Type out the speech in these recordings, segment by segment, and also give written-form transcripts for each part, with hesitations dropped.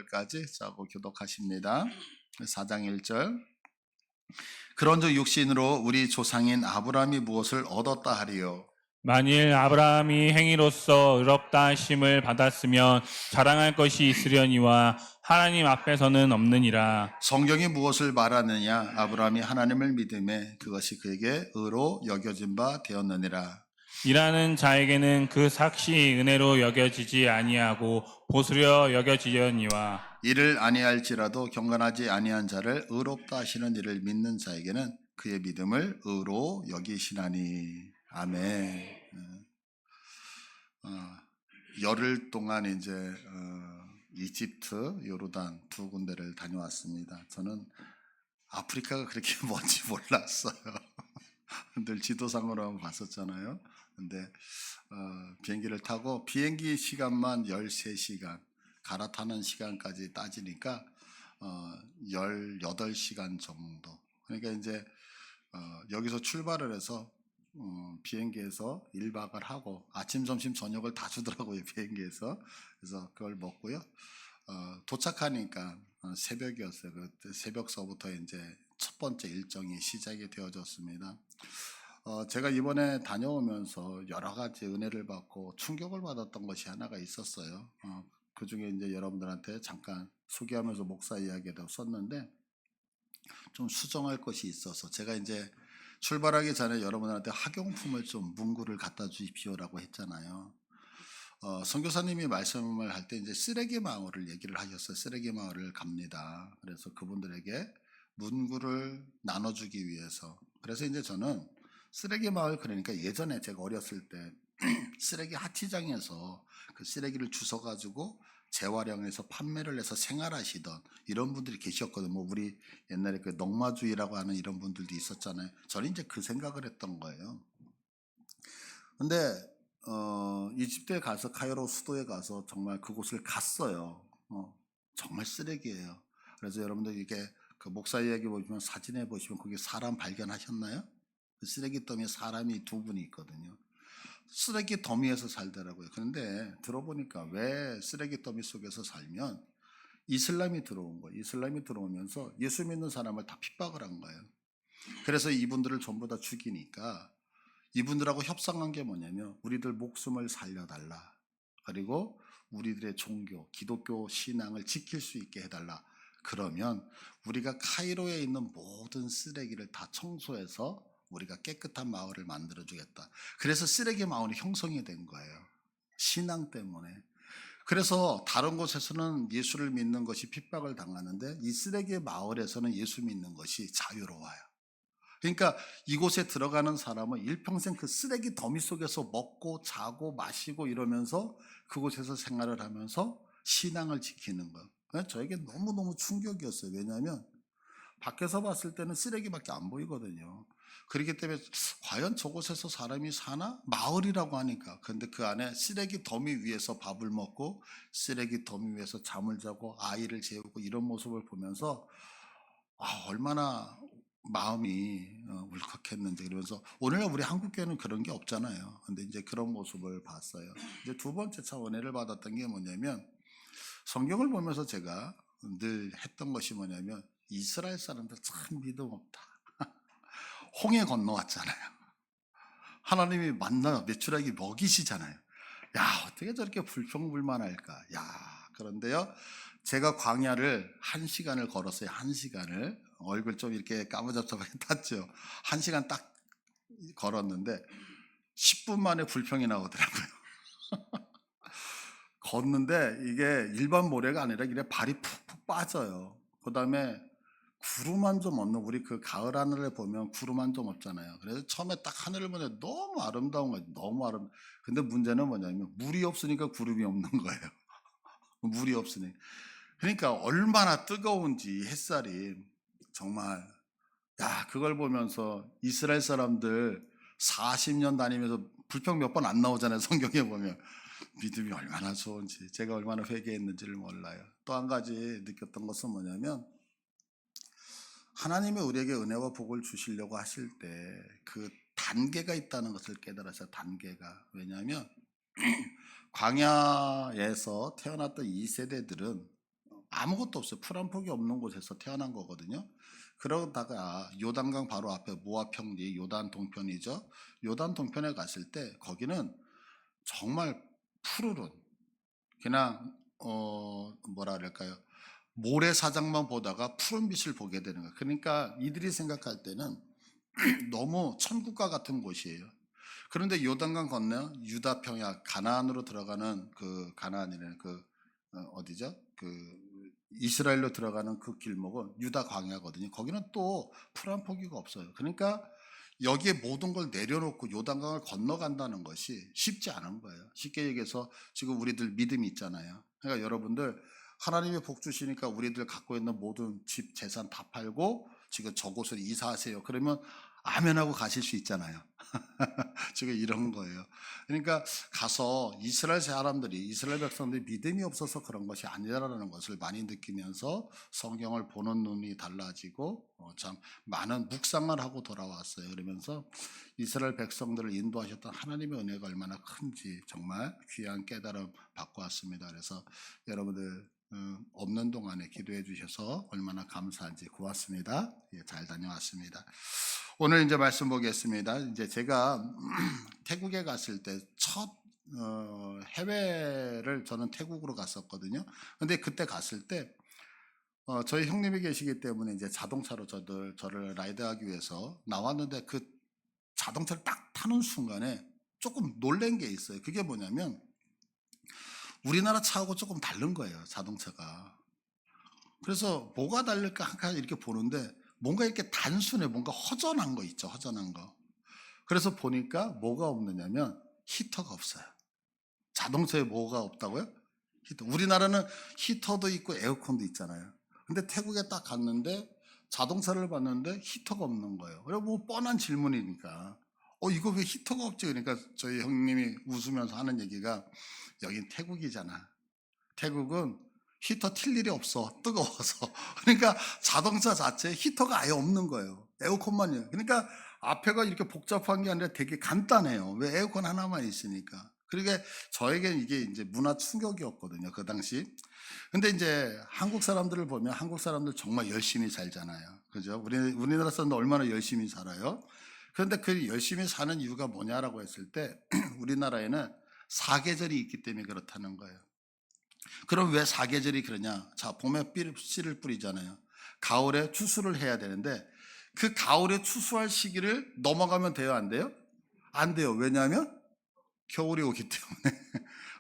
8절까지 자고 교독하십니다. 4장 1절. 그런즉 육신으로 우리 조상인 아브라함이 무엇을 얻었다 하리요? 만일 아브라함이 행위로서 의롭다 하심을 받았으면 자랑할 것이 있으려니와 하나님 앞에서는 없느니라. 성경이 무엇을 말하느냐? 아브라함이 하나님을 믿음에 그것이 그에게 의로 여겨진 바 되었느니라. 일하는 자에게는 그 삭시 은혜로 여겨지지 아니하고 보수려 여겨지려니와. 이를 아니할지라도 경건하지 아니한 자를 의롭다 하시는 이를 믿는 자에게는 그의 믿음을 의로 여기시나니. 아멘. 열흘 동안 이제 이집트, 요르단 두 군데를 다녀왔습니다. 저는 아프리카가 그렇게 뭔지 몰랐어요. 늘 지도상으로 봤었잖아요. 근데 비행기를 타고 비행기 시간만 13시간, 갈아타는 시간까지 따지니까 18시간 정도. 그러니까 이제 여기서 출발을 해서 비행기에서 1박을 하고 아침, 점심, 저녁을 다 주더라고요. 비행기에서. 그래서 그걸 먹고요. 도착하니까 새벽이었어요. 그때 새벽서부터 이제 첫 번째 일정이 시작이 되어졌습니다. 제가 이번에 다녀오면서 여러 가지 은혜를 받고 충격을 받았던 것이 하나가 있었어요. 그 중에 이제 여러분들한테 잠깐 소개하면서 목사 이야기도 썼는데 좀 수정할 것이 있어서 제가 이제 출발하기 전에 여러분한테 학용품을 좀 문구를 갖다 주십시오라고 했잖아요. 선교사님이 말씀을 할 때 이제 쓰레기 마을을 얘기를 하셨어요. 쓰레기 마을을 갑니다. 그래서 그분들에게 문구를 나눠주기 위해서. 그래서 이제 저는 쓰레기 마을, 그러니까 예전에 제가 어렸을 때 쓰레기 하치장에서 그 쓰레기를 주워가지고 재활용해서 판매를 해서 생활하시던 이런 분들이 계셨거든요. 뭐 우리 옛날에 그 농마주의라고 하는 이런 분들도 있었잖아요. 저는 이제 그 생각을 했던 거예요. 근데 이집트에 가서 카이로 수도에 가서 정말 그곳을 갔어요. 정말 쓰레기예요. 그래서 여러분들 이게 그 목사 이야기 보시면 사진에 보시면 거기 사람 발견하셨나요? 그 쓰레기 더미에 사람이 두 분이 있거든요. 쓰레기 더미에서 살더라고요. 그런데 들어보니까 왜 쓰레기 더미 속에서 살면 이슬람이 들어온 거예요. 이슬람이 들어오면서 예수 믿는 사람을 다 핍박을 한 거예요. 그래서 이분들을 전부 다 죽이니까 이분들하고 협상한 게 뭐냐면 우리들 목숨을 살려달라. 그리고 우리들의 종교, 기독교 신앙을 지킬 수 있게 해달라. 그러면 우리가 카이로에 있는 모든 쓰레기를 다 청소해서 우리가 깨끗한 마을을 만들어주겠다. 그래서 쓰레기 마을이 형성이 된 거예요. 신앙 때문에. 그래서 다른 곳에서는 예수를 믿는 것이 핍박을 당하는데 이 쓰레기 마을에서는 예수 믿는 것이 자유로워요. 그러니까 이곳에 들어가는 사람은 일평생 그 쓰레기 더미 속에서 먹고 자고 마시고 이러면서 그곳에서 생활을 하면서 신앙을 지키는 거예요. 저에게 너무너무 충격이었어요. 왜냐하면 밖에서 봤을 때는 쓰레기밖에 안 보이거든요. 그렇기 때문에 과연 저곳에서 사람이 사나? 마을이라고 하니까. 근데 그 안에 쓰레기 더미 위에서 밥을 먹고 쓰레기 더미 위에서 잠을 자고 아이를 재우고 이런 모습을 보면서 얼마나 마음이 울컥했는지. 그러면서 오늘날 우리 한국교회는 그런 게 없잖아요. 근데 이제 그런 모습을 봤어요. 이제 두 번째 차 은혜를 받았던 게 뭐냐면 성경을 보면서 제가 늘 했던 것이 뭐냐면 이스라엘 사람들 참 믿음 없다. 홍해 건너왔잖아요. 하나님이 만나 메추라기 먹이시잖아요. 야, 어떻게 저렇게 불평불만할까? 야, 그런데요, 제가 광야를 1시간을 걸었어요. 1시간을. 얼굴 좀 이렇게 까무잡잡하게 탔죠. 1시간 딱 걸었는데 10분 만에 불평이 나오더라고요. 걷는데 이게 일반 모래가 아니라 이래 발이 푹푹 빠져요. 그 다음에 구름 한 점 없는, 우리 그 가을 하늘에 보면 구름 한 점 없잖아요. 그래서 처음에 딱 하늘을 보는데 너무 아름다운 거예요. 너무 아름다워. 근데 문제는 뭐냐면 물이 없으니까 구름이 없는 거예요. 물이 없으니. 그러니까 얼마나 뜨거운지 햇살이 정말. 야, 그걸 보면서 이스라엘 사람들 40년 다니면서 불평 몇 번 안 나오잖아요. 성경에 보면. 믿음이 얼마나 좋은지, 제가 얼마나 회개했는지를 몰라요. 또 한 가지 느꼈던 것은 뭐냐면 하나님이 우리에게 은혜와 복을 주시려고 하실 때 그 단계가 있다는 것을 깨달았어요. 단계가. 왜냐하면 광야에서 태어났던 이 세대들은 아무것도 없어요. 풀 한 폭이 없는 곳에서 태어난 거거든요. 그러다가 요단강 바로 앞에 모압 평지, 요단 동편이죠. 요단 동편에 갔을 때 거기는 정말 푸르른 그냥 뭐라 그럴까요? 모래사장만 보다가 푸른 빛을 보게 되는 거예요. 그러니까 이들이 생각할 때는 너무 천국과 같은 곳이에요. 그런데 요단강 건너 유다 평야 가나안으로 들어가는 그 가나안이라는 그 어디죠? 그 이스라엘로 들어가는 그 길목은 유다 광야거든요. 거기는 또 풀 한 포기가 없어요. 그러니까 여기에 모든 걸 내려놓고 요단강을 건너간다는 것이 쉽지 않은 거예요. 쉽게 얘기해서 지금 우리들 믿음이 있잖아요. 그러니까 여러분들 하나님의 복 주시니까 우리들 갖고 있는 모든 집 재산 다 팔고 지금 저곳을 이사하세요. 그러면 아멘하고 가실 수 있잖아요. 지금 이런 거예요. 그러니까 가서 이스라엘 사람들이 이스라엘 백성들이 믿음이 없어서 그런 것이 아니라는 것을 많이 느끼면서 성경을 보는 눈이 달라지고 참 많은 묵상을 하고 돌아왔어요. 그러면서 이스라엘 백성들을 인도하셨던 하나님의 은혜가 얼마나 큰지 정말 귀한 깨달음 받고 왔습니다. 그래서 여러분들 없는 동안에 기도해 주셔서 얼마나 감사한지 고맙습니다. 예, 잘 다녀왔습니다. 오늘 이제 말씀 보겠습니다. 이제 제가 태국에 갔을 때 첫 해외를 저는 태국으로 갔었거든요. 근데 그때 갔을 때 저희 형님이 계시기 때문에 이제 자동차로 저를 라이드하기 위해서 나왔는데 그 자동차를 딱 타는 순간에 조금 놀란 게 있어요. 그게 뭐냐면 우리나라 차하고 조금 다른 거예요, 자동차가. 그래서 뭐가 다를까 항상 이렇게 보는데 뭔가 이렇게 단순해, 뭔가 허전한 거 있죠, 허전한 거. 그래서 보니까 뭐가 없느냐면 히터가 없어요. 자동차에 뭐가 없다고요? 히터. 우리나라는 히터도 있고 에어컨도 있잖아요. 근데 태국에 딱 갔는데 자동차를 봤는데 히터가 없는 거예요. 그래 뭐 뻔한 질문이니까 이거 왜 히터가 없지? 그러니까 저희 형님이 웃으면서 하는 얘기가 여긴 태국이잖아. 태국은 히터 튈 일이 없어. 뜨거워서. 그러니까 자동차 자체에 히터가 아예 없는 거예요. 에어컨만이에요. 그러니까 앞에가 이렇게 복잡한 게 아니라 되게 간단해요. 왜 에어컨 하나만 있으니까. 그러게 저에겐 이게 이제 문화 충격이었거든요. 그 당시. 근데 이제 한국 사람들을 보면 한국 사람들 정말 열심히 살잖아요. 그죠? 우리나라 사람들 얼마나 열심히 살아요? 그런데 그 열심히 사는 이유가 뭐냐라고 했을 때 우리나라에는 사계절이 있기 때문에 그렇다는 거예요. 그럼 왜 사계절이 그러냐? 자, 봄에 씨를 뿌리잖아요. 가을에 추수를 해야 되는데 그 가을에 추수할 시기를 넘어가면 돼요, 안 돼요? 안 돼요. 왜냐하면 겨울이 오기 때문에.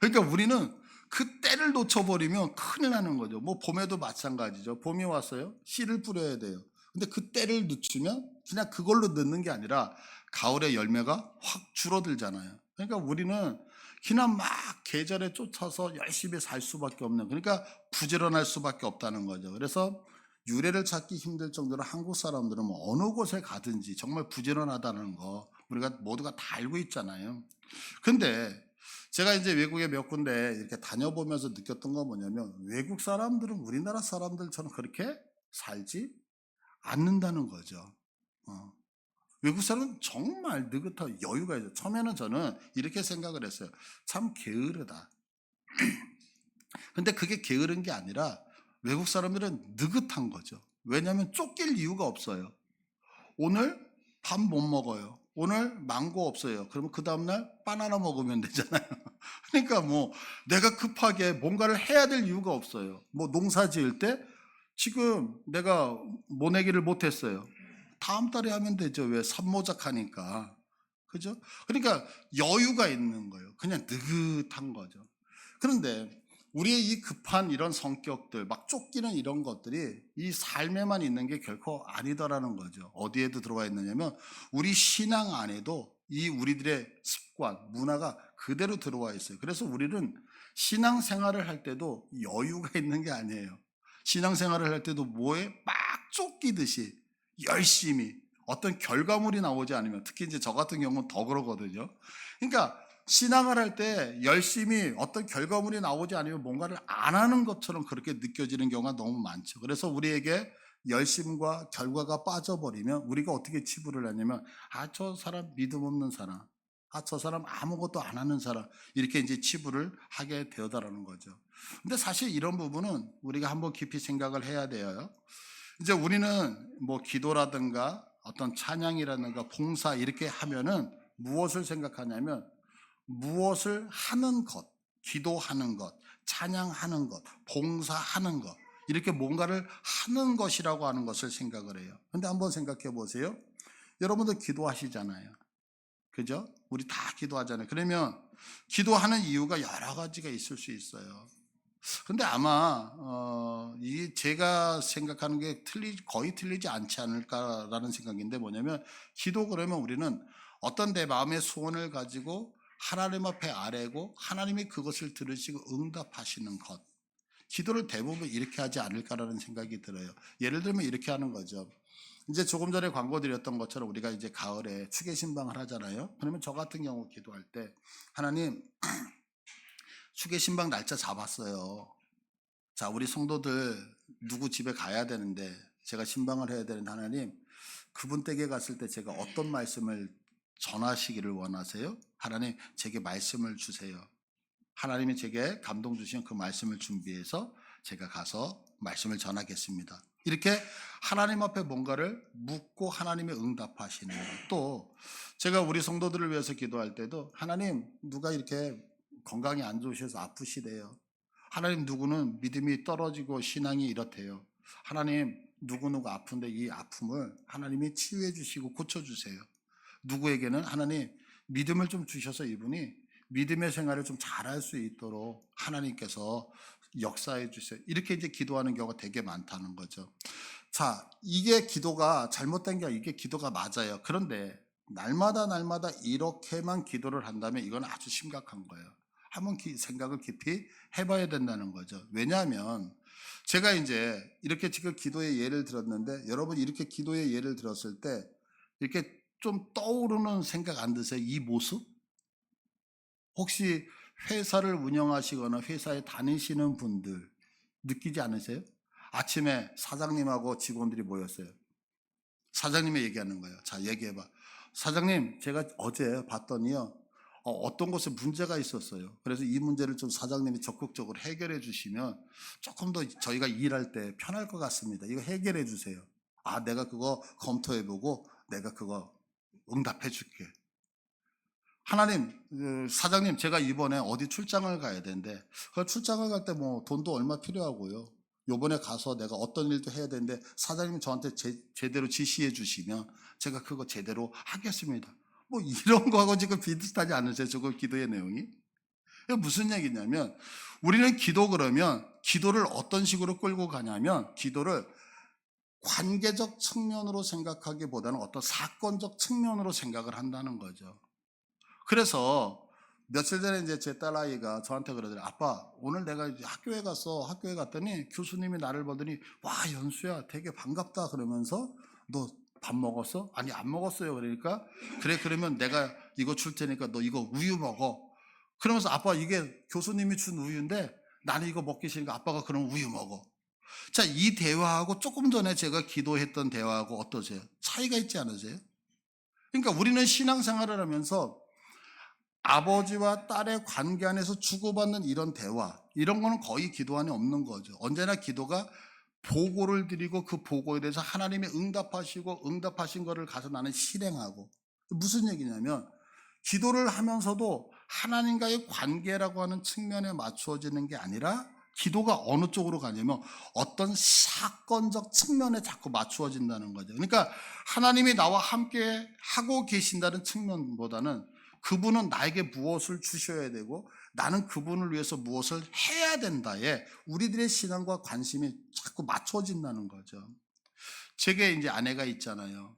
그러니까 우리는 그 때를 놓쳐버리면 큰일 나는 거죠. 뭐 봄에도 마찬가지죠. 봄이 왔어요. 씨를 뿌려야 돼요. 근데 그 때를 늦추면 그냥 그걸로 늦는 게 아니라 가을에 열매가 확 줄어들잖아요. 그러니까 우리는 그냥 막 계절에 쫓아서 열심히 살 수밖에 없는, 그러니까 부지런할 수밖에 없다는 거죠. 그래서 유래를 찾기 힘들 정도로 한국 사람들은 뭐 어느 곳에 가든지 정말 부지런하다는 거 우리가 모두가 다 알고 있잖아요. 근데 제가 이제 외국에 몇 군데 이렇게 다녀보면서 느꼈던 건 뭐냐면 외국 사람들은 우리나라 사람들처럼 그렇게 살지 않는다는 거죠. 어. 외국 사람은 정말 느긋하고 여유가 있어요. 처음에는 저는 이렇게 생각을 했어요. 참 게으르다. 근데 그게 게으른 게 아니라 외국 사람들은 느긋한 거죠. 왜냐하면 쫓길 이유가 없어요. 오늘 밥 못 먹어요. 오늘 망고 없어요. 그러면 그 다음날 바나나 먹으면 되잖아요. 그러니까 뭐 내가 급하게 뭔가를 해야 될 이유가 없어요. 뭐 농사 지을 때 지금 내가 모내기를 못했어요. 다음 달에 하면 되죠. 왜? 산모작하니까. 그죠? 그러니까 여유가 있는 거예요. 그냥 느긋한 거죠. 그런데 우리의 이 급한 이런 성격들, 막 쫓기는 이런 것들이 이 삶에만 있는 게 결코 아니더라는 거죠. 어디에도 들어와 있느냐면 우리 신앙 안에도 이 우리들의 습관, 문화가 그대로 들어와 있어요. 그래서 우리는 신앙생활을 할 때도 여유가 있는 게 아니에요. 신앙생활을 할 때도 뭐에 막 쫓기듯이 열심히 어떤 결과물이 나오지 않으면, 특히 이제 저 같은 경우는 더 그러거든요. 그러니까 신앙을 할 때 열심히 어떤 결과물이 나오지 않으면 뭔가를 안 하는 것처럼 그렇게 느껴지는 경우가 너무 많죠. 그래서 우리에게 열심과 결과가 빠져버리면 우리가 어떻게 치부를 하냐면 저 사람 믿음 없는 사람, 아, 저 사람 아무것도 안 하는 사람. 이렇게 이제 치부를 하게 되어다라는 거죠. 근데 사실 이런 부분은 우리가 한번 깊이 생각을 해야 돼요. 이제 우리는 뭐 기도라든가 어떤 찬양이라든가 봉사 이렇게 하면은 무엇을 생각하냐면 무엇을 하는 것, 기도하는 것, 찬양하는 것, 봉사하는 것, 이렇게 뭔가를 하는 것이라고 하는 것을 생각을 해요. 근데 한번 생각해 보세요. 여러분도 기도하시잖아요. 그죠? 우리 다 기도하잖아요. 그러면 기도하는 이유가 여러 가지가 있을 수 있어요. 근데 아마 이게 제가 생각하는 게 거의 틀리지 않지 않을까라는 생각인데, 뭐냐면 기도 그러면 우리는 어떤 내 마음의 소원을 가지고 하나님 앞에 아뢰고 하나님이 그것을 들으시고 응답하시는 것, 기도를 대부분 이렇게 하지 않을까라는 생각이 들어요. 예를 들면 이렇게 하는 거죠. 이제 조금 전에 광고 드렸던 것처럼 우리가 이제 가을에 추계 신방을 하잖아요. 그러면 저 같은 경우 기도할 때, 하나님 추계 신방 날짜 잡았어요. 자, 우리 성도들 누구 집에 가야 되는데, 제가 신방을 해야 되는데, 하나님 그분 댁에 갔을 때 제가 어떤 말씀을 전하시기를 원하세요? 하나님 제게 말씀을 주세요. 하나님이 제게 감동 주신 그 말씀을 준비해서 제가 가서 말씀을 전하겠습니다. 이렇게 하나님 앞에 뭔가를 묻고 하나님이 응답하시는 것. 또 제가 우리 성도들을 위해서 기도할 때도, 하나님 누가 이렇게 건강이 안 좋으셔서 아프시대요. 하나님 누구는 믿음이 떨어지고 신앙이 이렇대요. 하나님 누구누구 아픈데 이 아픔을 하나님이 치유해 주시고 고쳐주세요. 누구에게는 하나님 믿음을 좀 주셔서 이분이 믿음의 생활을 좀 잘할 수 있도록 하나님께서 역사해 주세요. 이렇게 이제 기도하는 경우가 되게 많다는 거죠. 자, 이게 기도가 잘못된 게 아니라 이게 기도가 맞아요. 그런데 날마다 이렇게만 기도를 한다면 이건 아주 심각한 거예요. 한번 생각을 깊이 해봐야 된다는 거죠. 왜냐하면 제가 이제 이렇게 지금 기도의 예를 들었는데, 여러분 이렇게 기도의 예를 들었을 때 이렇게 좀 떠오르는 생각 안 드세요? 이 모습? 혹시 회사를 운영하시거나 회사에 다니시는 분들 느끼지 않으세요? 아침에 사장님하고 직원들이 모였어요. 사장님이 얘기하는 거예요. 자, 얘기해봐. 사장님, 제가 어제 봤더니요, 어떤 곳에 문제가 있었어요. 그래서 이 문제를 좀 사장님이 적극적으로 해결해 주시면 조금 더 저희가 일할 때 편할 것 같습니다. 이거 해결해 주세요. 아, 내가 그거 검토해보고 내가 그거 응답해 줄게. 하나님, 사장님, 제가 이번에 어디 출장을 가야 되는데, 그 출장을 갈 때 뭐 돈도 얼마 필요하고요. 요번에 가서 내가 어떤 일도 해야 되는데, 사장님이 저한테 제대로 지시해 주시면 제가 그거 제대로 하겠습니다. 뭐 이런 거하고 지금 비슷하지 않으세요? 저거 기도의 내용이? 이게 무슨 얘기냐면, 우리는 기도 그러면 기도를 어떤 식으로 끌고 가냐면, 기도를 관계적 측면으로 생각하기보다는 어떤 사건적 측면으로 생각을 한다는 거죠. 그래서 며칠 전에 이제 제 딸아이가 저한테 그러더래요. 아빠, 오늘 내가 이제 학교에 갔더니 교수님이 나를 보더니, 와, 연수야, 되게 반갑다. 그러면서, 너 밥 먹었어? 아니, 안 먹었어요. 그러니까, 그래, 그러면 내가 이거 줄 테니까 너 이거 우유 먹어. 그러면서, 아빠, 이게 교수님이 준 우유인데 나는 이거 먹기 싫으니까 아빠가 그럼 우유 먹어. 자, 이 대화하고 조금 전에 제가 기도했던 대화하고 어떠세요? 차이가 있지 않으세요? 그러니까 우리는 신앙생활을 하면서 아버지와 딸의 관계 안에서 주고받는 이런 대화, 이런 거는 거의 기도 안에 없는 거죠. 언제나 기도가 보고를 드리고 그 보고에 대해서 하나님이 응답하시고 응답하신 거를 가서 나는 실행하고. 무슨 얘기냐면, 기도를 하면서도 하나님과의 관계라고 하는 측면에 맞추어지는 게 아니라, 기도가 어느 쪽으로 가냐면 어떤 사건적 측면에 자꾸 맞추어진다는 거죠. 그러니까 하나님이 나와 함께 하고 계신다는 측면보다는 그분은 나에게 무엇을 주셔야 되고 나는 그분을 위해서 무엇을 해야 된다에 우리들의 신앙과 관심이 자꾸 맞춰진다는 거죠. 제게 이제 아내가 있잖아요.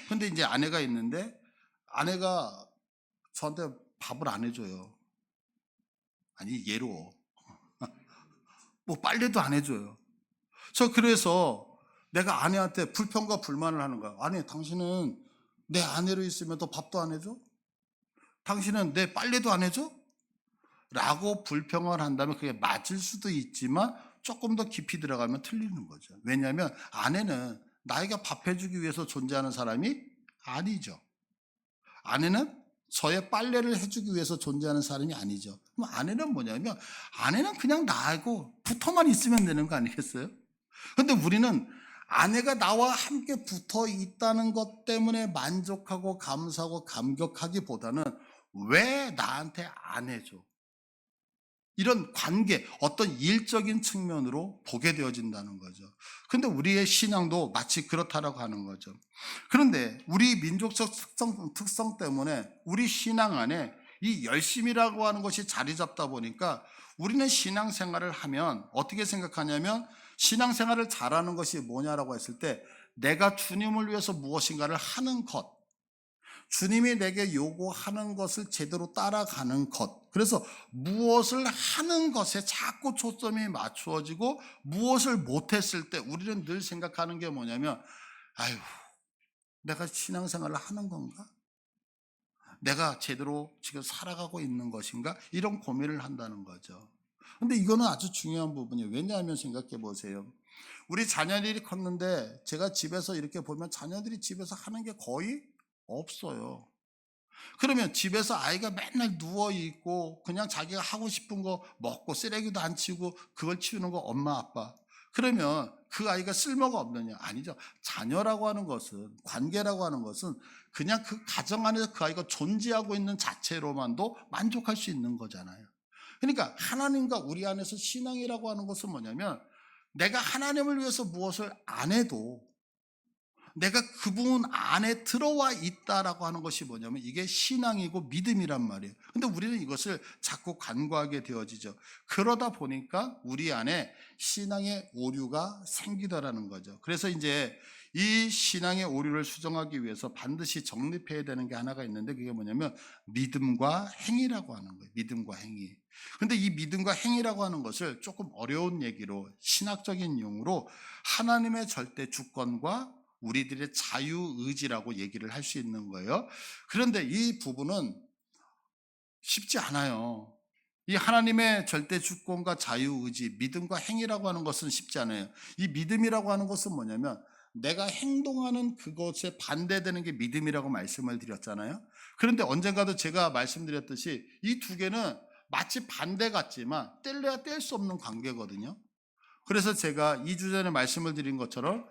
근데 이제 아내가 있는데 아내가 저한테 밥을 안 해줘요. 아니, 예로. 뭐 빨래도 안 해줘요. 그래서 내가 아내한테 불평과 불만을 하는 거야. 아니, 당신은 내 아내로 있으면 또 밥도 안 해줘? 당신은 내 빨래도 안 해줘? 라고 불평을 한다면 그게 맞을 수도 있지만 조금 더 깊이 들어가면 틀리는 거죠. 왜냐하면 아내는 나에게 밥 해주기 위해서 존재하는 사람이 아니죠. 아내는 저의 빨래를 해주기 위해서 존재하는 사람이 아니죠. 그럼 아내는 뭐냐면 아내는 그냥 나하고 붙어만 있으면 되는 거 아니겠어요? 근데 우리는 아내가 나와 함께 붙어 있다는 것 때문에 만족하고 감사하고 감격하기보다는 왜 나한테 안 해줘? 이런 관계, 어떤 일적인 측면으로 보게 되어진다는 거죠. 근데 우리의 신앙도 마치 그렇다라고 하는 거죠. 그런데 우리 민족적 특성 때문에 우리 신앙 안에 이 열심이라고 하는 것이 자리 잡다 보니까 우리는 신앙생활을 하면 어떻게 생각하냐면 신앙생활을 잘하는 것이 뭐냐라고 했을 때 내가 주님을 위해서 무엇인가를 하는 것, 주님이 내게 요구하는 것을 제대로 따라가는 것. 그래서 무엇을 하는 것에 자꾸 초점이 맞추어지고 무엇을 못했을 때 우리는 늘 생각하는 게 뭐냐면 아유, 내가 신앙생활을 하는 건가? 내가 제대로 지금 살아가고 있는 것인가? 이런 고민을 한다는 거죠. 근데 이거는 아주 중요한 부분이에요. 왜냐하면 생각해 보세요. 우리 자녀들이 컸는데 제가 집에서 이렇게 보면 자녀들이 집에서 하는 게 거의 없어요. 그러면 집에서 아이가 맨날 누워있고 그냥 자기가 하고 싶은 거 먹고 쓰레기도 안 치우고 그걸 치우는 거 엄마 아빠. 그러면 그 아이가 쓸모가 없느냐? 아니죠. 자녀라고 하는 것은, 관계라고 하는 것은 그냥 그 가정 안에서 그 아이가 존재하고 있는 자체로만도 만족할 수 있는 거잖아요. 그러니까 하나님과 우리 안에서 신앙이라고 하는 것은 뭐냐면 내가 하나님을 위해서 무엇을 안 해도 내가 그분 안에 들어와 있다라고 하는 것이 뭐냐면 이게 신앙이고 믿음이란 말이에요. 근데 우리는 이것을 자꾸 간과하게 되어지죠. 그러다 보니까 우리 안에 신앙의 오류가 생기더라는 거죠. 그래서 이제 이 신앙의 오류를 수정하기 위해서 반드시 정립해야 되는 게 하나가 있는데 그게 뭐냐면 믿음과 행위라고 하는 거예요. 믿음과 행위. 근데 이 믿음과 행위라고 하는 것을 조금 어려운 얘기로 신학적인 용어로 하나님의 절대 주권과 우리들의 자유의지라고 얘기를 할 수 있는 거예요. 그런데 이 부분은 쉽지 않아요. 이 하나님의 절대 주권과 자유의지, 믿음과 행위라고 하는 것은 쉽지 않아요. 이 믿음이라고 하는 것은 뭐냐면 내가 행동하는 그것에 반대되는 게 믿음이라고 말씀을 드렸잖아요. 그런데 언젠가도 제가 말씀드렸듯이 이 두 개는 마치 반대 같지만 뗄래야 뗄 수 없는 관계거든요. 그래서 제가 2주 전에 말씀을 드린 것처럼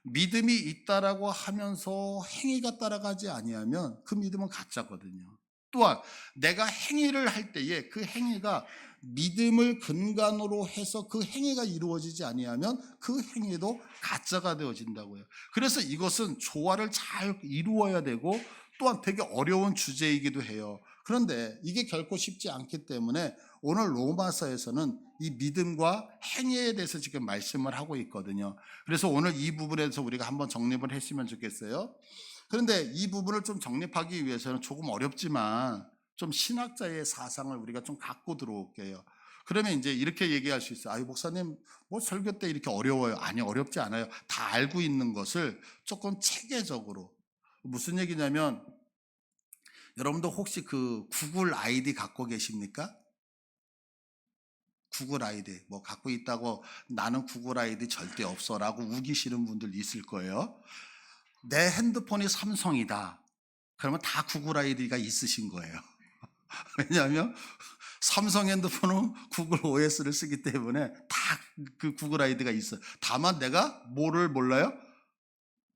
믿음이 있다라고 하면서 행위가 따라가지 아니하면 그 믿음은 가짜거든요. 또한 내가 행위를 할 때에 그 행위가 믿음을 근간으로 해서 그 행위가 이루어지지 아니하면 그 행위도 가짜가 되어진다고요. 그래서 이것은 조화를 잘 이루어야 되고 또한 되게 어려운 주제이기도 해요. 그런데 이게 결코 쉽지 않기 때문에 오늘 로마서에서는 이 믿음과 행위에 대해서 지금 말씀을 하고 있거든요. 그래서 오늘 이 부분에 대해서 우리가 한번 정립을 했으면 좋겠어요. 그런데 이 부분을 좀 정립하기 위해서는 조금 어렵지만 좀 신학자의 사상을 우리가 좀 갖고 들어올게요. 그러면 이제 이렇게 얘기할 수 있어요. 아유, 목사님, 뭐 설교 때 이렇게 어려워요. 아니, 어렵지 않아요. 다 알고 있는 것을 조금 체계적으로. 무슨 얘기냐면 여러분도 혹시 그 구글 아이디 갖고 계십니까? 구글 아이디 뭐 갖고 있다고 나는 구글 아이디 절대 없어라고 우기시는 분들 있을 거예요. 내 핸드폰이 삼성이다. 그러면 다 구글 아이디가 있으신 거예요. 왜냐하면 삼성 핸드폰은 구글 OS를 쓰기 때문에 다 그 구글 아이디가 있어요. 다만 내가 뭐를 몰라요?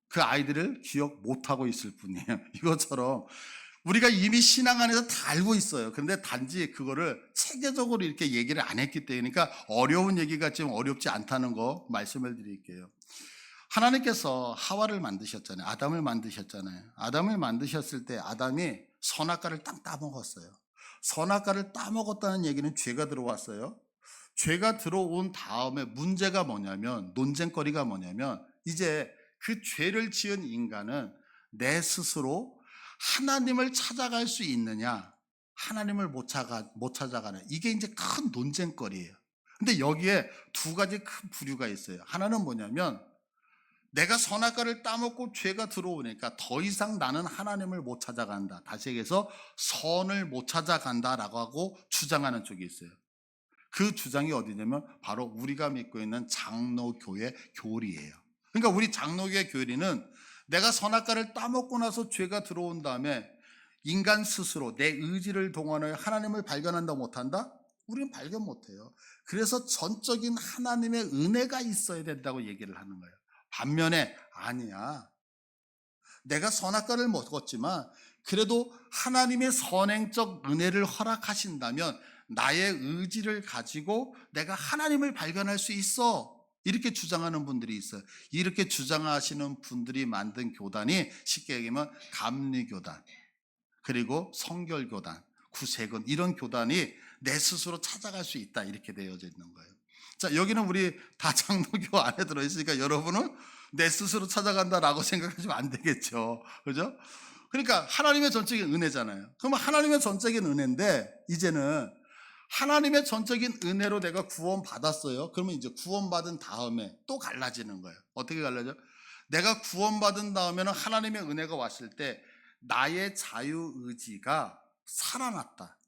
그 아이디를 기억 못하고 있을 뿐이에요. 이것처럼 우리가 이미 신앙 안에서 다 알고 있어요. 그런데 단지 그거를 체계적으로 이렇게 얘기를 안 했기 때문에 그러니까 어려운 얘기 같지만 어렵지 않다는 거 말씀을 드릴게요. 하나님께서 하와를 만드셨잖아요. 아담을 만드셨잖아요. 아담을 만드셨을 때 아담이 선악과를 딱 따먹었어요. 선악과를 따먹었다는 얘기는 죄가 들어왔어요. 죄가 들어온 다음에 문제가 뭐냐면 논쟁거리가 뭐냐면 이제 그 죄를 지은 인간은 내 스스로 하나님을 찾아갈 수 있느냐 하나님을 못 찾아가냐 이게 이제 큰 논쟁거리예요. 근데 여기에 두 가지 큰 부류가 있어요. 하나는 뭐냐면 내가 선악과를 따먹고 죄가 들어오니까 더 이상 나는 하나님을 못 찾아간다. 다시 얘기해서 선을 못 찾아간다라고 하고 주장하는 쪽이 있어요. 그 주장이 어디냐면 바로 우리가 믿고 있는 장로교의 교리예요. 그러니까 우리 장로교의 교리는 내가 선악과를 따먹고 나서 죄가 들어온 다음에 인간 스스로 내 의지를 동원하여 하나님을 발견한다 못한다? 우리는 발견 못해요. 그래서 전적인 하나님의 은혜가 있어야 된다고 얘기를 하는 거예요. 반면에 아니야. 내가 선악과를 먹었지만 그래도 하나님의 선행적 은혜를 허락하신다면 나의 의지를 가지고 내가 하나님을 발견할 수 있어. 이렇게 주장하는 분들이 있어요. 이렇게 주장하시는 분들이 만든 교단이 쉽게 얘기하면 감리교단, 그리고 성결교단, 구세군, 이런 교단이 내 스스로 찾아갈 수 있다, 이렇게 되어져 있는 거예요. 자, 여기는 우리 다 장로교 안에 들어있으니까 여러분은 내 스스로 찾아간다라고 생각하시면 안 되겠죠. 그죠? 그러니까 하나님의 전적인 은혜잖아요. 그러면 하나님의 전적인 은혜인데 이제는 하나님의 전적인 은혜로 내가 구원받았어요. 그러면 이제 구원받은 다음에 또 갈라지는 거예요. 어떻게 갈라져? 내가 구원받은 다음에는 하나님의 은혜가 왔을 때 나의 자유의지가 살아났다.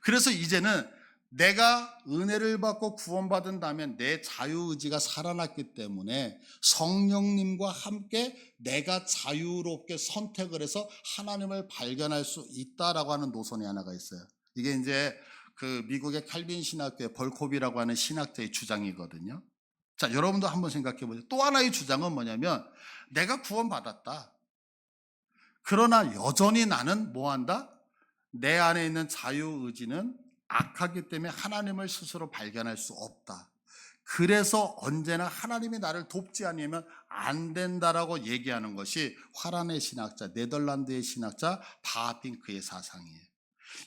그래서 이제는 내가 은혜를 받고 구원받은 다음에 내 자유의지가 살아났기 때문에 성령님과 함께 내가 자유롭게 선택을 해서 하나님을 발견할 수 있다라고 하는 노선이 하나가 있어요. 이게 이제 그 미국의 칼빈 신학교의 벌콥이라고 하는 신학자의 주장이거든요. 자, 여러분도 한번 생각해 보세요. 또 하나의 주장은 뭐냐면 내가 구원받았다. 그러나 여전히 나는 뭐 한다? 내 안에 있는 자유의지는 악하기 때문에 하나님을 스스로 발견할 수 없다. 그래서 언제나 하나님이 나를 돕지 않으면 안 된다라고 얘기하는 것이 화란의 신학자, 네덜란드의 신학자 바하핑크의 사상이에요.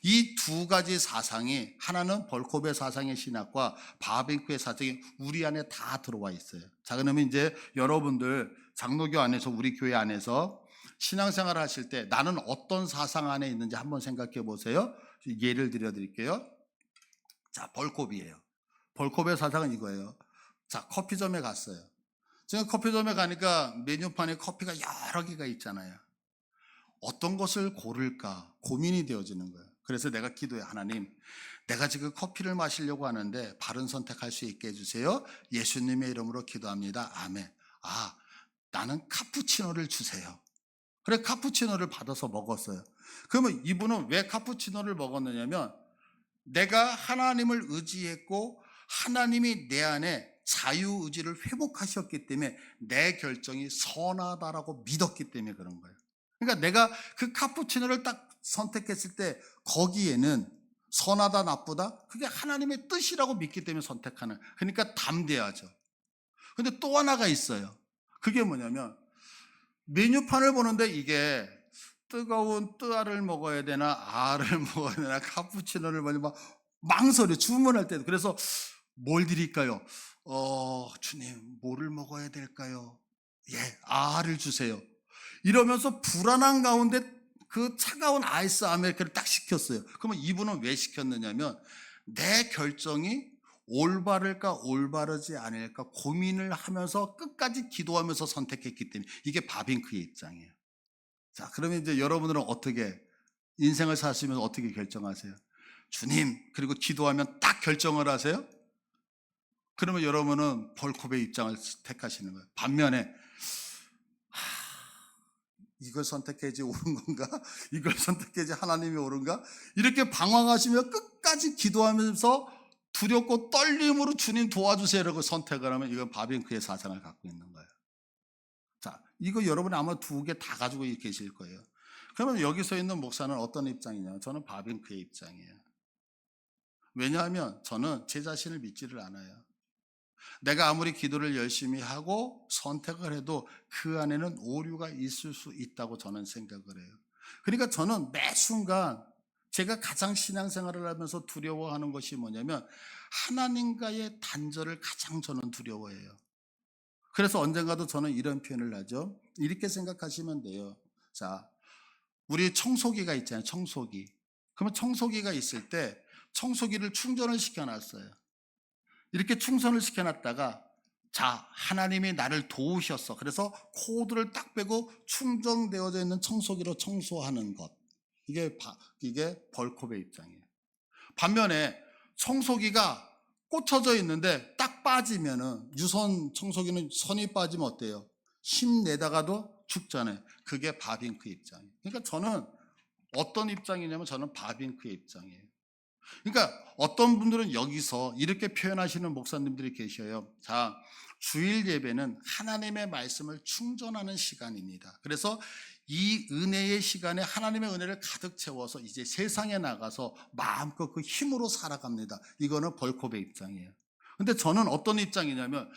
이 두 가지 사상이, 하나는 벌콥의 사상의 신학과 바하핑크의 사상이 우리 안에 다 들어와 있어요. 자, 그러면 이제 여러분들 장로교 안에서, 우리 교회 안에서 신앙생활을 하실 때 나는 어떤 사상 안에 있는지 한번 생각해 보세요. 예를 들어 드릴게요. 자, 벌콥이에요. 벌콥의 사상은 이거예요. 자, 커피점에 갔어요. 제가 커피점에 가니까 메뉴판에 커피가 여러 개가 있잖아요. 어떤 것을 고를까 고민이 되어지는 거예요. 그래서 내가 기도해, 하나님, 내가 지금 커피를 마시려고 하는데 바른 선택할 수 있게 해주세요. 예수님의 이름으로 기도합니다. 아멘. 아, 나는 카푸치노를 주세요. 그래, 카푸치노를 받아서 먹었어요. 그러면 이분은 왜 카푸치노를 먹었느냐면 내가 하나님을 의지했고 하나님이 내 안에 자유의지를 회복하셨기 때문에 내 결정이 선하다라고 믿었기 때문에 그런 거예요. 그러니까 내가 그 카푸치노를 딱 선택했을 때 거기에는 선하다 나쁘다 그게 하나님의 뜻이라고 믿기 때문에 선택하는, 그러니까 담대하죠. 근데 또 하나가 있어요. 그게 뭐냐면 메뉴판을 보는데 이게 뜨거운 뜨아를 먹어야 되나 알을 먹어야 되나 카푸치노를 먹으면 망설여, 주문할 때도. 그래서 뭘 드릴까요? 주님, 뭐를 먹어야 될까요? 예, 알을 주세요. 이러면서 불안한 가운데 그 차가운 아이스 아메리카노를 딱 시켰어요. 그러면 이분은 왜 시켰느냐면 내 결정이 올바를까 올바르지 않을까 고민을 하면서 끝까지 기도하면서 선택했기 때문에. 이게 바빙크의 입장이에요. 자, 그러면 이제 여러분들은 어떻게 인생을 사시면서 어떻게 결정하세요? 주님, 그리고 기도하면 딱 결정을 하세요? 그러면 여러분은 벌콥의 입장을 택하시는 거예요. 반면에 이걸 선택해야지 옳은 건가? 이걸 선택해야지 하나님이 옳은가? 이렇게 방황하시며 끝까지 기도하면서 두렵고 떨림으로 주님 도와주세요라고 선택을 하면 이건 바빙크의 사상을 갖고 있는 거예요. 자, 이거 여러분이 아마 두 개 다 가지고 계실 거예요. 그러면 여기서 있는 목사는 어떤 입장이냐? 저는 바빙크의 입장이에요. 왜냐하면 저는 제 자신을 믿지를 않아요. 내가 아무리 기도를 열심히 하고 선택을 해도 그 안에는 오류가 있을 수 있다고 저는 생각을 해요. 그러니까 저는 매 순간 제가 가장 신앙생활을 하면서 두려워하는 것이 뭐냐면 하나님과의 단절을 가장 저는 두려워해요. 그래서 언젠가도 저는 이런 표현을 하죠. 이렇게 생각하시면 돼요. 자, 우리 청소기가 있잖아요. 청소기. 그러면 청소기가 있을 때 청소기를 충전을 시켜놨어요. 이렇게 충전을 시켜놨다가 자, 하나님이 나를 도우셨어. 그래서 코드를 딱 빼고 충전되어져 있는 청소기로 청소하는 것. 이게 벌콥의 입장이에요. 반면에 청소기가 꽂혀져 있는데 딱 빠지면은, 유선 청소기는 선이 빠지면 어때요? 힘내다가도 죽잖아요. 그게 바빙크 입장이에요. 그러니까 저는 어떤 입장이냐면 저는 바빙크의 입장이에요. 그러니까 어떤 분들은 여기서 이렇게 표현하시는 목사님들이 계셔요. 자, 주일 예배는 하나님의 말씀을 충전하는 시간입니다. 그래서 이 은혜의 시간에 하나님의 은혜를 가득 채워서 이제 세상에 나가서 마음껏 그 힘으로 살아갑니다. 이거는 벌컵의 입장이에요. 근데 저는 어떤 입장이냐면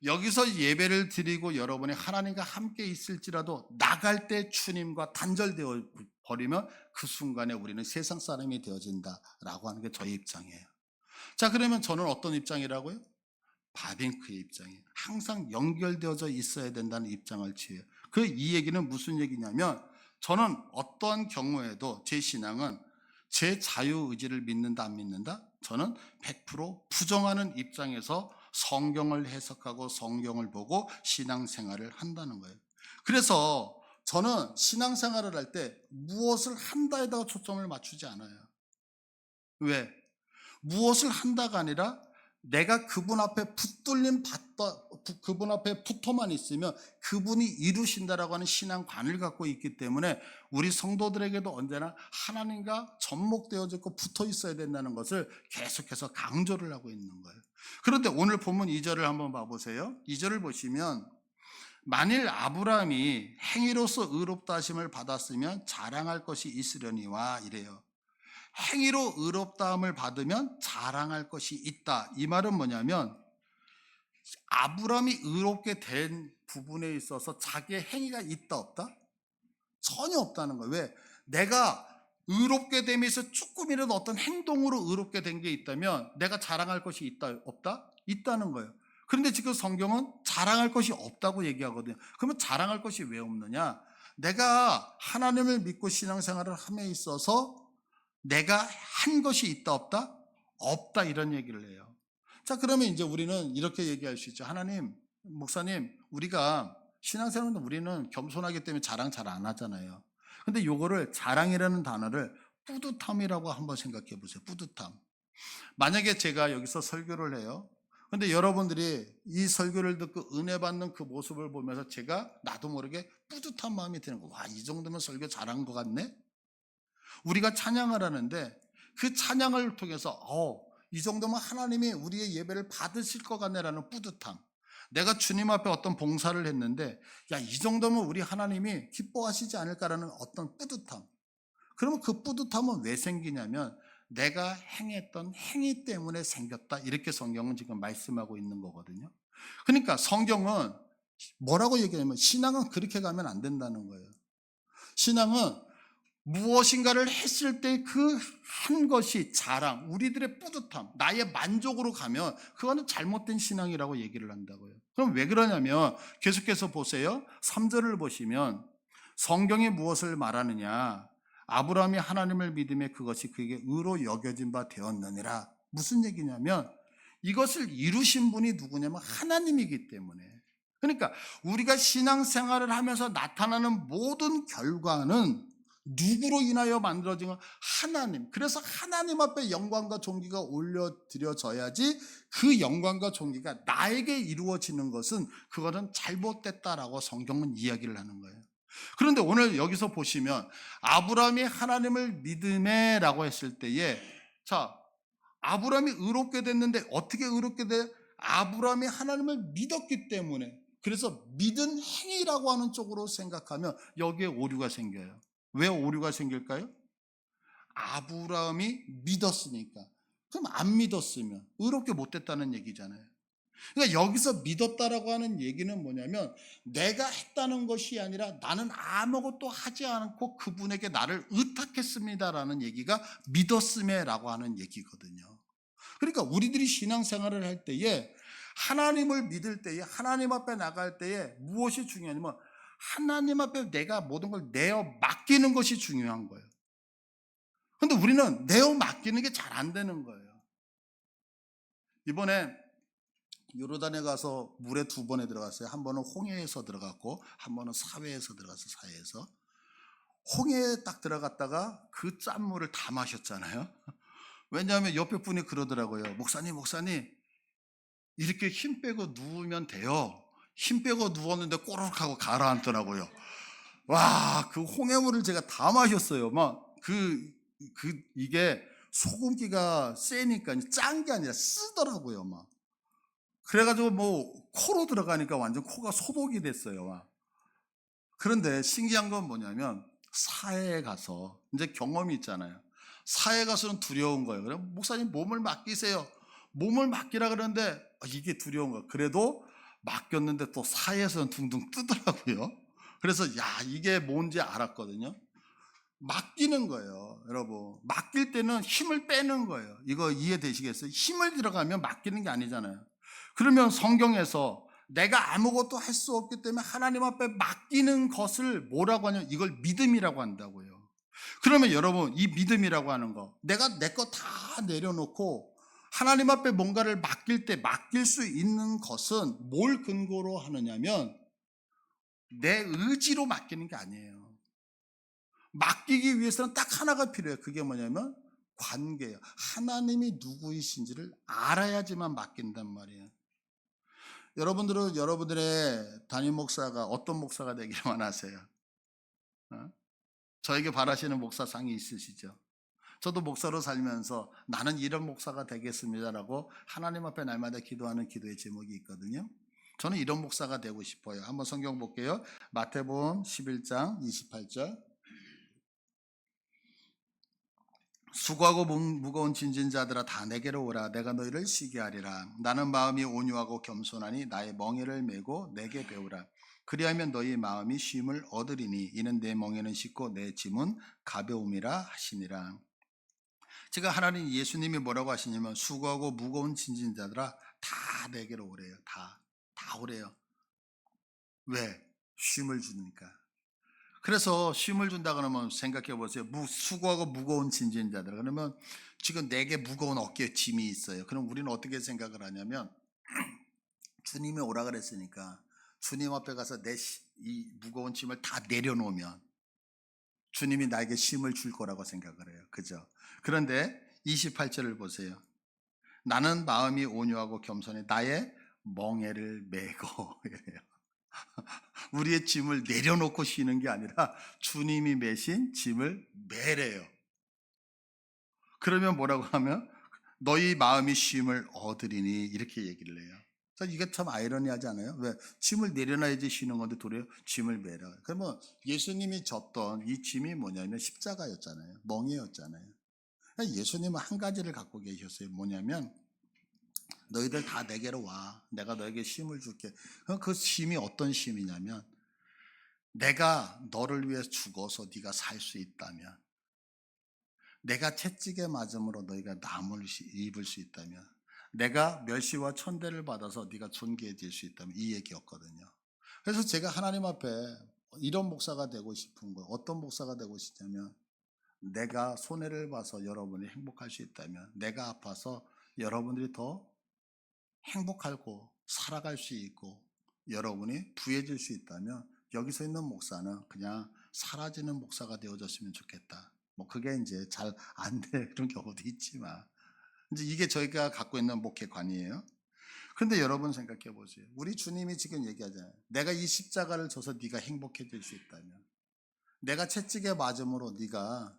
여기서 예배를 드리고 여러분이 하나님과 함께 있을지라도 나갈 때 주님과 단절되어 버리면 그 순간에 우리는 세상 사람이 되어진다라고 하는 게 저의 입장이에요. 자, 그러면 저는 어떤 입장이라고요? 바빙크의 입장이에요. 항상 연결되어져 있어야 된다는 입장을 취해요. 이 얘기는 무슨 얘기냐면 저는 어떠한 경우에도 제 신앙은 제 자유의지를 믿는다 안 믿는다? 저는 100% 부정하는 입장에서 성경을 해석하고 성경을 보고 신앙생활을 한다는 거예요. 그래서 저는 신앙생활을 할 때 무엇을 한다에다가 초점을 맞추지 않아요. 왜? 무엇을 한다가 아니라 내가 그분 앞에 그분 앞에 붙어만 있으면 그분이 이루신다라고 하는 신앙관을 갖고 있기 때문에 우리 성도들에게도 언제나 하나님과 접목되어져 있고 붙어 있어야 된다는 것을 계속해서 강조를 하고 있는 거예요. 그런데 오늘 본문 2절을 한번 봐보세요. 2절을 보시면 만일 아브라함이 행위로서 의롭다 하심을 받았으면 자랑할 것이 있으려니와 이래요. 행위로 의롭다함을 받으면 자랑할 것이 있다. 이 말은 뭐냐면 아브라함이 의롭게 된 부분에 있어서 자기의 행위가 있다 없다? 전혀 없다는 거예요. 왜? 내가 의롭게 됨에서 조금이라도 어떤 행동으로 의롭게 된 게 있다면 내가 자랑할 것이 있다 없다? 있다는 거예요. 그런데 지금 성경은 자랑할 것이 없다고 얘기하거든요. 그러면 자랑할 것이 왜 없느냐? 내가 하나님을 믿고 신앙생활을 함에 있어서 내가 한 것이 있다 없다? 없다 이런 얘기를 해요. 자, 그러면 이제 우리는 이렇게 얘기할 수 있죠. 하나님, 목사님, 우리가 신앙생활은 우리는 겸손하기 때문에 자랑 잘 안 하잖아요. 근데 요거를 자랑이라는 단어를 뿌듯함이라고 한번 생각해 보세요. 뿌듯함. 만약에 제가 여기서 설교를 해요. 근데 여러분들이 이 설교를 듣고 은혜 받는 그 모습을 보면서 제가 나도 모르게 뿌듯한 마음이 드는 거예요. 와, 이 정도면 설교 잘한 것 같네? 우리가 찬양을 하는데 그 찬양을 통해서 이 정도면 하나님이 우리의 예배를 받으실 것 같네라는 뿌듯함. 내가 주님 앞에 어떤 봉사를 했는데 이 정도면 우리 하나님이 기뻐하시지 않을까라는 어떤 뿌듯함. 그러면 그 뿌듯함은 왜 생기냐면 내가 행했던 행위 때문에 생겼다. 이렇게 성경은 지금 말씀하고 있는 거거든요. 그러니까 성경은 뭐라고 얘기하냐면 신앙은 그렇게 가면 안 된다는 거예요. 신앙은 무엇인가를 했을 때 그 한 것이 자랑, 우리들의 뿌듯함, 나의 만족으로 가면 그거는 잘못된 신앙이라고 얘기를 한다고요. 그럼 왜 그러냐면 계속해서 보세요. 3절을 보시면 성경이 무엇을 말하느냐? 아브라함이 하나님을 믿음에 그것이 그에게 의로 여겨진 바 되었느니라. 무슨 얘기냐면 이것을 이루신 분이 누구냐면 하나님이기 때문에. 그러니까 우리가 신앙생활을 하면서 나타나는 모든 결과는 누구로 인하여 만들어진 건 하나님. 그래서 하나님 앞에 영광과 존귀가 올려드려져야지 그 영광과 존귀가 나에게 이루어지는 것은 그거는 잘못됐다라고 성경은 이야기를 하는 거예요. 그런데 오늘 여기서 보시면 아브라함이 하나님을 믿음에 라고 했을 때에 자, 아브라함이 의롭게 됐는데 어떻게 의롭게 돼? 아브라함이 하나님을 믿었기 때문에. 그래서 믿은 행위라고 하는 쪽으로 생각하면 여기에 오류가 생겨요. 왜 오류가 생길까요? 아브라함이 믿었으니까. 그럼 안 믿었으면 의롭게 못 됐다는 얘기잖아요. 그러니까 여기서 믿었다라고 하는 얘기는 뭐냐면 내가 했다는 것이 아니라 나는 아무것도 하지 않고 그분에게 나를 의탁했습니다라는 얘기가 믿었음에라고 하는 얘기거든요. 그러니까 우리들이 신앙생활을 할 때에 하나님을 믿을 때에 하나님 앞에 나갈 때에 무엇이 중요하냐면 하나님 앞에 내가 모든 걸 내어 맡기는 것이 중요한 거예요. 그런데 우리는 내어 맡기는 게 잘 안 되는 거예요. 이번에 요르단에 가서 물에 2번에 들어갔어요. 한 번은 홍해에서 들어갔고 한 번은 사회에서 들어갔어요. 사회에서. 홍해에 딱 들어갔다가 그 짠물을 다 마셨잖아요. 왜냐하면 옆에 분이 그러더라고요. 목사님 이렇게 힘 빼고 누우면 돼요. 힘 빼고 누웠는데 꼬르륵 하고 가라앉더라고요. 와, 그 홍해물을 제가 다 마셨어요. 막 이게 소금기가 세니까 짠 게 아니라 쓰더라고요, 막. 그래가지고 뭐 코로 들어가니까 완전 코가 소독이 됐어요, 막. 그런데 신기한 건 뭐냐면 사회에 가서 이제 경험이 있잖아요. 사회에 가서는 두려운 거예요. 그럼 목사님 몸을 맡기세요. 몸을 맡기라 그러는데 이게 두려운 거예요. 그래도 맡겼는데 또 사회에서는 둥둥 뜨더라고요. 그래서 이게 뭔지 알았거든요. 맡기는 거예요, 여러분. 맡길 때는 힘을 빼는 거예요. 이거 이해되시겠어요? 힘을 들어가면 맡기는 게 아니잖아요. 그러면 성경에서 내가 아무것도 할 수 없기 때문에 하나님 앞에 맡기는 것을 뭐라고 하냐면 이걸 믿음이라고 한다고요. 그러면 여러분, 이 믿음이라고 하는 거, 내가 내 거 다 내려놓고 하나님 앞에 뭔가를 맡길 때 맡길 수 있는 것은 뭘 근거로 하느냐면 내 의지로 맡기는 게 아니에요. 맡기기 위해서는 딱 하나가 필요해요. 그게 뭐냐면 관계예요. 하나님이 누구이신지를 알아야지만 맡긴단 말이에요. 여러분들은 여러분들의 담임 목사가 어떤 목사가 되기를 원하세요? 저에게 바라시는 목사상이 있으시죠? 저도 목사로 살면서 나는 이런 목사가 되겠습니다라고 하나님 앞에 날마다 기도하는 기도의 제목이 있거든요. 저는 이런 목사가 되고 싶어요. 한번 성경 볼게요. 마태복음 11장 28절. 수고하고 무거운 짐진 자들아 다 내게로 오라. 내가 너희를 쉬게 하리라. 나는 마음이 온유하고 겸손하니 나의 멍에를 메고 내게 배우라. 그리하면 너희 마음이 쉼을 얻으리니 이는 내 멍에는 쉽고 내 짐은 가벼움이라 하시니라. 제가 하나님 예수님이 뭐라고 하시냐면 수고하고 무거운 짐진 자들아 다 내게로 오래요. 다 오래요. 왜? 쉼을 주니까. 그래서 쉼을 준다 그러면 생각해 보세요. 수고하고 무거운 짐진 자들. 그러면 지금 내게 무거운 어깨에 짐이 있어요. 그럼 우리는 어떻게 생각을 하냐면 주님이 오라 그랬으니까 주님 앞에 가서 이 무거운 짐을 다 내려놓으면 주님이 나에게 쉼을 줄 거라고 생각을 해요. 그죠? 그런데 28절을 보세요. 나는 마음이 온유하고 겸손해 나의 멍에를 메고 이래요. 우리의 짐을 내려놓고 쉬는 게 아니라 주님이 메신 짐을 메래요. 그러면 뭐라고 하면 너희 마음이 쉼을 얻으리니 이렇게 얘기를 해요. 이게 참 아이러니하지 않아요? 왜? 짐을 내려놔야지 쉬는 건데 도리어 짐을 메라. 그러면 예수님이 졌던 이 짐이 뭐냐면 십자가였잖아요. 멍에였잖아요. 예수님은 한 가지를 갖고 계셨어요. 뭐냐면 너희들 다 내게로 와. 내가 너에게 쉼을 줄게. 그 쉼이 어떤 쉼이냐면 내가 너를 위해 죽어서 네가 살 수 있다면, 내가 채찍에 맞음으로 너희가 남을 입을 수 있다면, 내가 멸시와 천대를 받아서 네가 존귀해질 수 있다면, 이 얘기였거든요. 그래서 제가 하나님 앞에 이런 목사가 되고 싶은 거예요. 어떤 목사가 되고 싶냐면 내가 손해를 봐서 여러분이 행복할 수 있다면, 내가 아파서 여러분들이 더 행복하고 살아갈 수 있고 여러분이 부해질 수 있다면 여기서 있는 목사는 그냥 사라지는 목사가 되어졌으면 좋겠다. 뭐 그게 이제 잘 안 되는 경우도 있지만 이제 이게 저희가 갖고 있는 목회관이에요. 그런데 여러분 생각해 보세요. 우리 주님이 지금 얘기하잖아요. 내가 이 십자가를 져서 네가 행복해질 수 있다면, 내가 채찍에 맞음으로 네가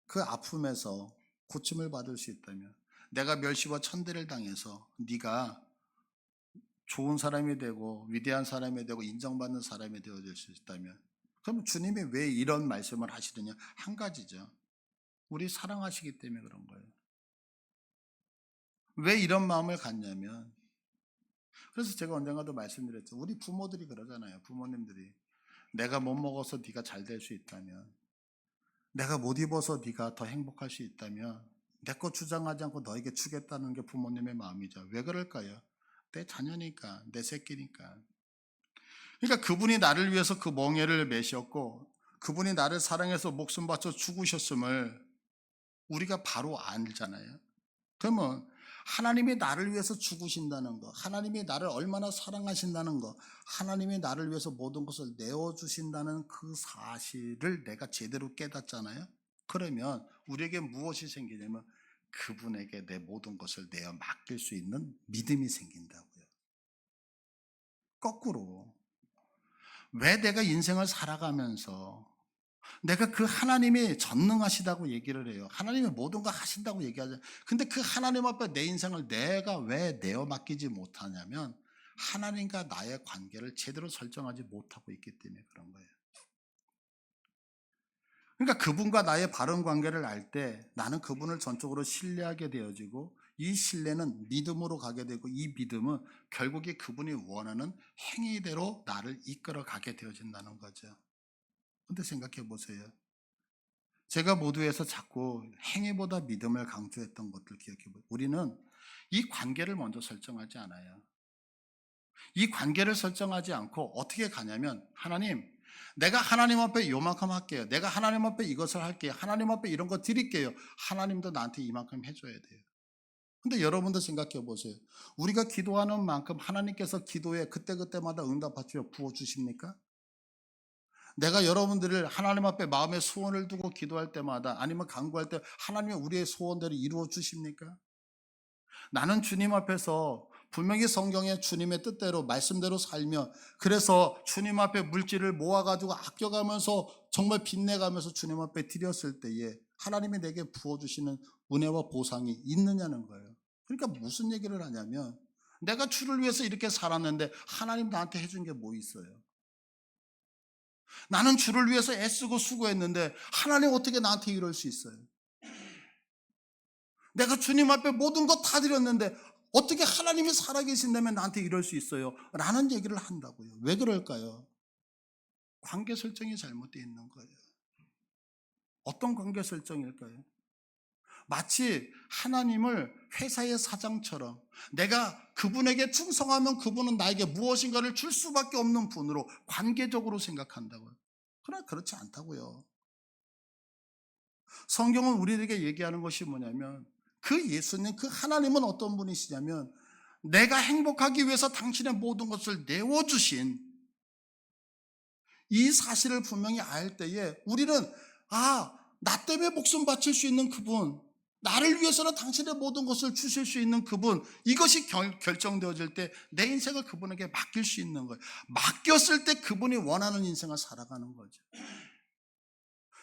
그 아픔에서 고침을 받을 수 있다면, 내가 멸시와 천대를 당해서 네가 좋은 사람이 되고 위대한 사람이 되고 인정받는 사람이 되어질 수 있다면, 그럼 주님이 왜 이런 말씀을 하시느냐? 한 가지죠. 우리 사랑하시기 때문에 그런 거예요. 왜 이런 마음을 갖냐면, 그래서 제가 언젠가도 말씀드렸죠. 우리 부모들이 그러잖아요. 부모님들이 내가 못 먹어서 네가 잘 될 수 있다면, 내가 못 입어서 네가 더 행복할 수 있다면 내 거 주장하지 않고 너에게 주겠다는 게 부모님의 마음이죠. 왜 그럴까요? 내 자녀니까, 내 새끼니까. 그러니까 그분이 나를 위해서 그 멍에를 메셨고 그분이 나를 사랑해서 목숨 바쳐 죽으셨음을 우리가 바로 알잖아요. 그러면 하나님이 나를 위해서 죽으신다는 거, 하나님이 나를 얼마나 사랑하신다는 거, 하나님이 나를 위해서 모든 것을 내어주신다는 그 사실을 내가 제대로 깨닫잖아요. 그러면 우리에게 무엇이 생기냐면 그분에게 내 모든 것을 내어 맡길 수 있는 믿음이 생긴다고요. 거꾸로 왜 내가 인생을 살아가면서 내가 그 하나님이 전능하시다고 얘기를 해요. 하나님이 모든 거 하신다고 얘기하죠. 근데 그 하나님 앞에 내 인생을 내가 왜 내어 맡기지 못하냐면 하나님과 나의 관계를 제대로 설정하지 못하고 있기 때문에 그런 거예요. 그러니까 그분과 나의 바른 관계를 알 때 나는 그분을 전적으로 신뢰하게 되어지고 이 신뢰는 믿음으로 가게 되고 이 믿음은 결국에 그분이 원하는 행위대로 나를 이끌어 가게 되어진다는 거죠. 근데 생각해 보세요. 제가 모두에서 자꾸 행위보다 믿음을 강조했던 것들 기억해 보세요. 우리는 이 관계를 먼저 설정하지 않아요. 이 관계를 설정하지 않고 어떻게 가냐면 하나님, 내가 하나님 앞에 요만큼 할게요. 내가 하나님 앞에 이것을 할게요. 하나님 앞에 이런 거 드릴게요. 하나님도 나한테 이만큼 해줘야 돼요. 근데 여러분도 생각해 보세요. 우리가 기도하는 만큼 하나님께서 기도에 그때그때마다 응답하시며 부어주십니까? 내가 여러분들을 하나님 앞에 마음의 소원을 두고 기도할 때마다 아니면 간구할 때 하나님이 우리의 소원대로 이루어 주십니까? 나는 주님 앞에서 분명히 성경에 주님의 뜻대로 말씀대로 살며 그래서 주님 앞에 물질을 모아가지고 아껴가면서 정말 빚내가면서 주님 앞에 드렸을 때에 하나님이 내게 부어주시는 은혜와 보상이 있느냐는 거예요. 그러니까 무슨 얘기를 하냐면 내가 주를 위해서 이렇게 살았는데 하나님 나한테 해준 게 뭐 있어요? 나는 주를 위해서 애쓰고 수고했는데 하나님 어떻게 나한테 이럴 수 있어요? 내가 주님 앞에 모든 것 다 드렸는데 어떻게 하나님이 살아계신다면 나한테 이럴 수 있어요? 라는 얘기를 한다고요. 왜 그럴까요? 관계 설정이 잘못되어 있는 거예요. 어떤 관계 설정일까요? 마치 하나님을 회사의 사장처럼 내가 그분에게 충성하면 그분은 나에게 무엇인가를 줄 수밖에 없는 분으로 관계적으로 생각한다고요. 그러나 그렇지 않다고요. 성경은 우리에게 얘기하는 것이 뭐냐면 그 예수님, 그 하나님은 어떤 분이시냐면 내가 행복하기 위해서 당신의 모든 것을 내어주신 이 사실을 분명히 알 때에 우리는 나 때문에 목숨 바칠 수 있는 그분, 나를 위해서는 당신의 모든 것을 주실 수 있는 그분, 이것이 결정되어질 때 내 인생을 그분에게 맡길 수 있는 거예요. 맡겼을 때 그분이 원하는 인생을 살아가는 거죠.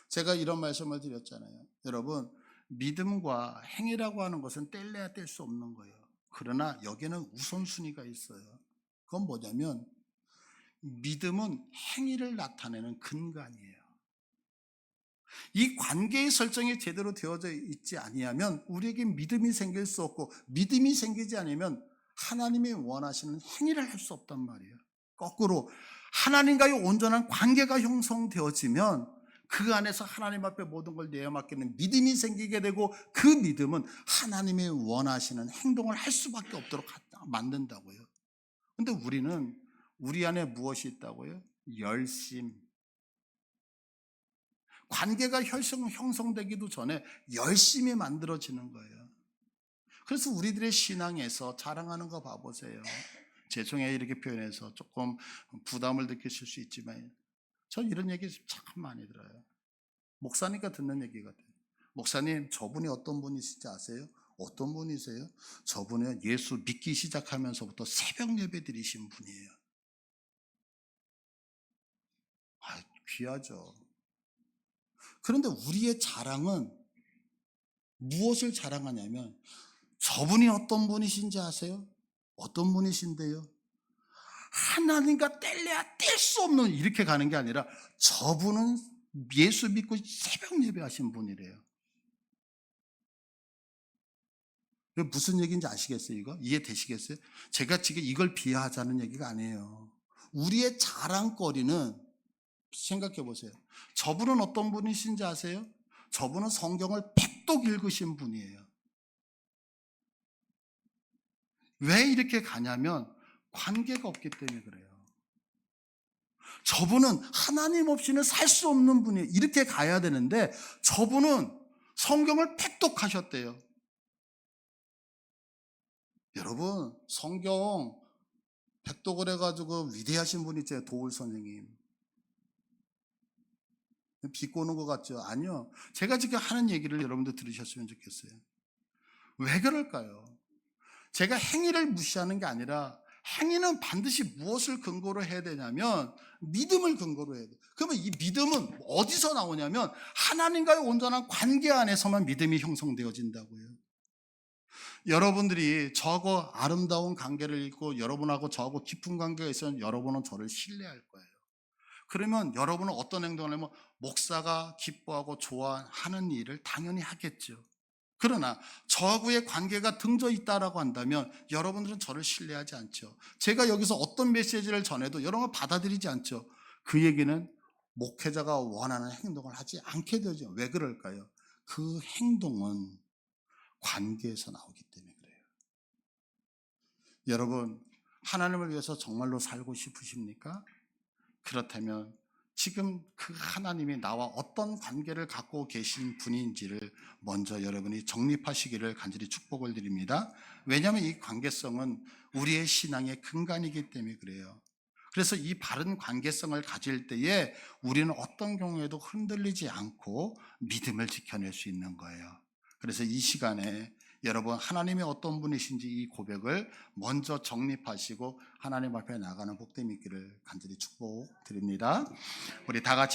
제가 이런 말씀을 드렸잖아요. 여러분, 믿음과 행위라고 하는 것은 뗄래야 뗄 수 없는 거예요. 그러나 여기에는 우선순위가 있어요. 그건 뭐냐면 믿음은 행위를 나타내는 근간이에요. 이 관계의 설정이 제대로 되어져 있지 아니하면 우리에게 믿음이 생길 수 없고 믿음이 생기지 않으면 하나님이 원하시는 행위를 할 수 없단 말이에요. 거꾸로 하나님과의 온전한 관계가 형성되어지면 그 안에서 하나님 앞에 모든 걸 내어맡기는 믿음이 생기게 되고 그 믿음은 하나님이 원하시는 행동을 할 수밖에 없도록 만든다고요. 근데 우리는 우리 안에 무엇이 있다고요? 열심. 관계가 형성되기도 전에 열심히 만들어지는 거예요. 그래서 우리들의 신앙에서 자랑하는 거 봐보세요. 죄송해요 이렇게 표현해서 조금 부담을 느끼실 수 있지만 전 이런 얘기 참 많이 들어요. 목사니까 듣는 얘기 같아요. 목사님 저분이 어떤 분이신지 아세요? 어떤 분이세요? 저분은 예수 믿기 시작하면서부터 새벽 예배 드리신 분이에요. 귀하죠. 그런데 우리의 자랑은 무엇을 자랑하냐면 저분이 어떤 분이신지 아세요? 어떤 분이신데요? 하나님과 뗄래야 뗄 수 없는 이렇게 가는 게 아니라 저분은 예수 믿고 새벽 예배하신 분이래요. 무슨 얘기인지 아시겠어요? 이거 이해되시겠어요? 제가 지금 이걸 비하하자는 얘기가 아니에요. 우리의 자랑거리는 생각해 보세요. 저분은 어떤 분이신지 아세요? 저분은 성경을 팩독 읽으신 분이에요. 왜 이렇게 가냐면 관계가 없기 때문에 그래요. 저분은 하나님 없이는 살 수 없는 분이에요. 이렇게 가야 되는데 저분은 성경을 팩독하셨대요. 여러분 성경 팩독을 해가지고 위대하신 분 있잖아요. 도울 선생님. 비꼬는 것 같죠? 아니요. 제가 지금 하는 얘기를 여러분들 들으셨으면 좋겠어요. 왜 그럴까요? 제가 행위를 무시하는 게 아니라 행위는 반드시 무엇을 근거로 해야 되냐면 믿음을 근거로 해야 돼요. 그러면 이 믿음은 어디서 나오냐면 하나님과의 온전한 관계 안에서만 믿음이 형성되어진다고요. 여러분들이 저하고 아름다운 관계를 잃고 여러분하고 저하고 깊은 관계가 있으면 여러분은 저를 신뢰할 거예요. 그러면 여러분은 어떤 행동을 하면 목사가 기뻐하고 좋아하는 일을 당연히 하겠죠. 그러나 저하고의 관계가 등져 있다라고 한다면 여러분들은 저를 신뢰하지 않죠. 제가 여기서 어떤 메시지를 전해도 여러분은 받아들이지 않죠. 그 얘기는 목회자가 원하는 행동을 하지 않게 되죠. 왜 그럴까요? 그 행동은 관계에서 나오기 때문에 그래요. 여러분, 하나님을 위해서 정말로 살고 싶으십니까? 그렇다면 지금 그 하나님이 나와 어떤 관계를 갖고 계신 분인지를 먼저 여러분이 정립하시기를 간절히 축복을 드립니다. 왜냐하면 이 관계성은 우리의 신앙의 근간이기 때문에 그래요. 그래서 이 바른 관계성을 가질 때에 우리는 어떤 경우에도 흔들리지 않고 믿음을 지켜낼 수 있는 거예요. 그래서 이 시간에 여러분 하나님이 어떤 분이신지 이 고백을 먼저 정립하시고 하나님 앞에 나가는 복됨이 있기를 간절히 축복드립니다. 우리 다 같이